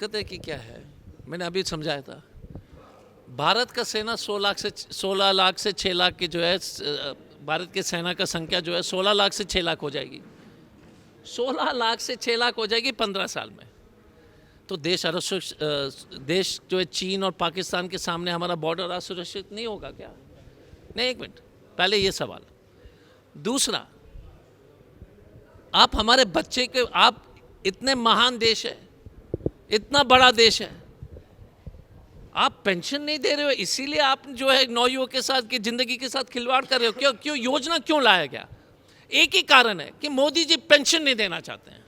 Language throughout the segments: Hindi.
दिक्कत है कि क्या है, मैंने अभी समझाया था, भारत का सेना 16 लाख से 6 लाख की जो है, भारत के सेना का संख्या जो है 16 लाख से 6 लाख हो जाएगी। 16 लाख से 6 लाख हो जाएगी 15 साल में। तो देश देश जो है चीन और पाकिस्तान के सामने हमारा बॉर्डर असुरक्षित नहीं होगा क्या? नहीं, एक मिनट, पहले ये सवाल। दूसरा, आप हमारे बच्चे के, आप इतने महान देश है, इतना बड़ा देश है, आप पेंशन नहीं दे रहे हो, इसीलिए आप जो है नौयुवक के साथ की जिंदगी के साथ खिलवाड़ कर रहे हो। क्यों योजना क्यों लाया गया? एक ही कारण है कि मोदी जी पेंशन नहीं देना चाहते हैं।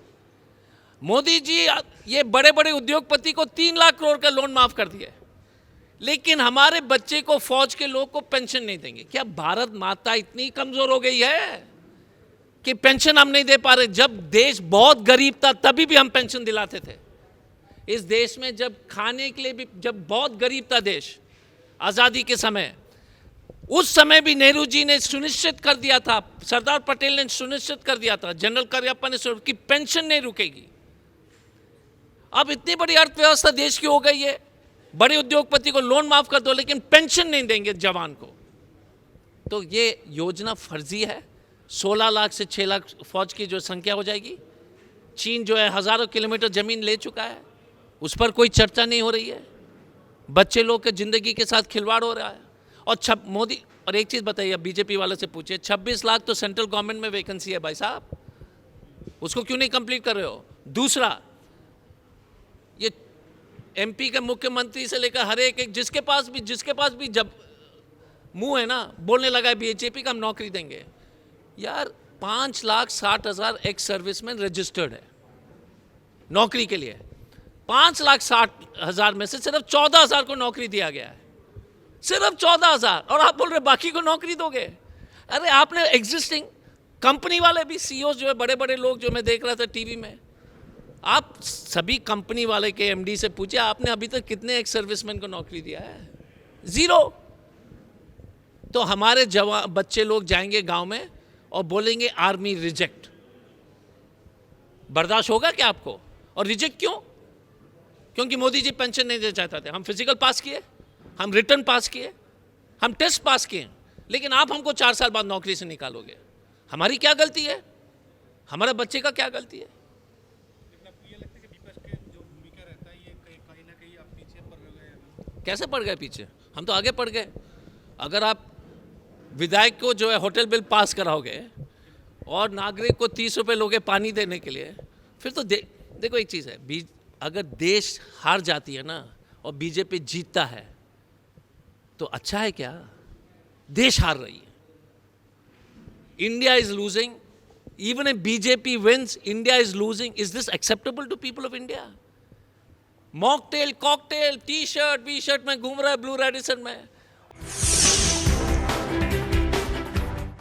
मोदी जी ये बड़े बड़े उद्योगपति को 3 लाख करोड़ का लोन माफ कर दिया, लेकिन हमारे बच्चे को, फौज के लोग को पेंशन नहीं देंगे। क्या भारत माता इतनी कमजोर हो गई है कि पेंशन हम नहीं दे पा रहे? जब देश बहुत गरीब था तभी भी हम पेंशन दिलाते थे। इस देश में जब खाने के लिए भी, जब बहुत गरीब था देश आज़ादी के समय, उस समय भी नेहरू जी ने सुनिश्चित कर दिया था, सरदार पटेल ने सुनिश्चित कर दिया था, जनरल करियप्पा ने कि पेंशन नहीं रुकेगी। अब इतनी बड़ी अर्थव्यवस्था देश की हो गई है, बड़े उद्योगपति को लोन माफ कर दो लेकिन पेंशन नहीं देंगे जवान को। तो ये योजना फर्जी है। 16 लाख से 6 लाख फौज की जो संख्या हो जाएगी। चीन जो है हजारों किलोमीटर जमीन ले चुका है, उस पर कोई चर्चा नहीं हो रही है। बच्चे लोग के जिंदगी के साथ खिलवाड़ हो रहा है। और मोदी, और एक चीज़ बताइए, बीजेपी वाले से पूछिए, 26 लाख तो सेंट्रल गवर्नमेंट में वैकेंसी है भाई साहब, उसको क्यों नहीं कंप्लीट कर रहे हो? दूसरा, ये एमपी के मुख्यमंत्री से लेकर हर एक जिसके पास भी जब मुंह है ना, बोलने लगा है बीजेपी का हम नौकरी देंगे। यार 5,60,000 एक्स सर्विसमैन रजिस्टर्ड है नौकरी के लिए। 5,60,000 में से सिर्फ 14,000 को नौकरी दिया गया है, सिर्फ 14,000, और आप बोल रहे बाकी को नौकरी दोगे? अरे आपने एग्जिस्टिंग कंपनी वाले भी सीईओ जो है, बड़े बड़े लोग जो मैं देख रहा था टीवी में, आप सभी कंपनी वाले के एमडी से पूछिए आपने अभी तक कितने एक्स सर्विसमैन को नौकरी दिया है? 0। तो हमारे जवान बच्चे लोग जाएंगे गांव में और बोलेंगे आर्मी रिजेक्ट। बर्दाश्त होगा क्या आपको? और रिजेक्ट क्यों? क्योंकि मोदी जी पेंशन नहीं देना चाहते थे। हम फिजिकल पास किए, हम रिटर्न पास किए, हम टेस्ट पास किए, लेकिन आप हमको 4 साल बाद नौकरी से निकालोगे। हमारी क्या गलती है? हमारे बच्चे का क्या गलती है? कैसे पड़ गए पीछे? हम तो आगे पड़ गए। अगर आप विधायक को जो है होटल बिल पास कराओगे और नागरिक को 30 रुपये लोगे पानी देने के लिए, फिर तो देखो एक चीज़ है, अगर देश हार जाती है ना और बीजेपी जीतता है तो अच्छा है क्या? देश हार रही है, India is losing, even if BJP wins, India is losing. Is this acceptable to people of India? Mocktail, cocktail, T shirt V shirt में घूम रहा है ब्लू रेडिसन में,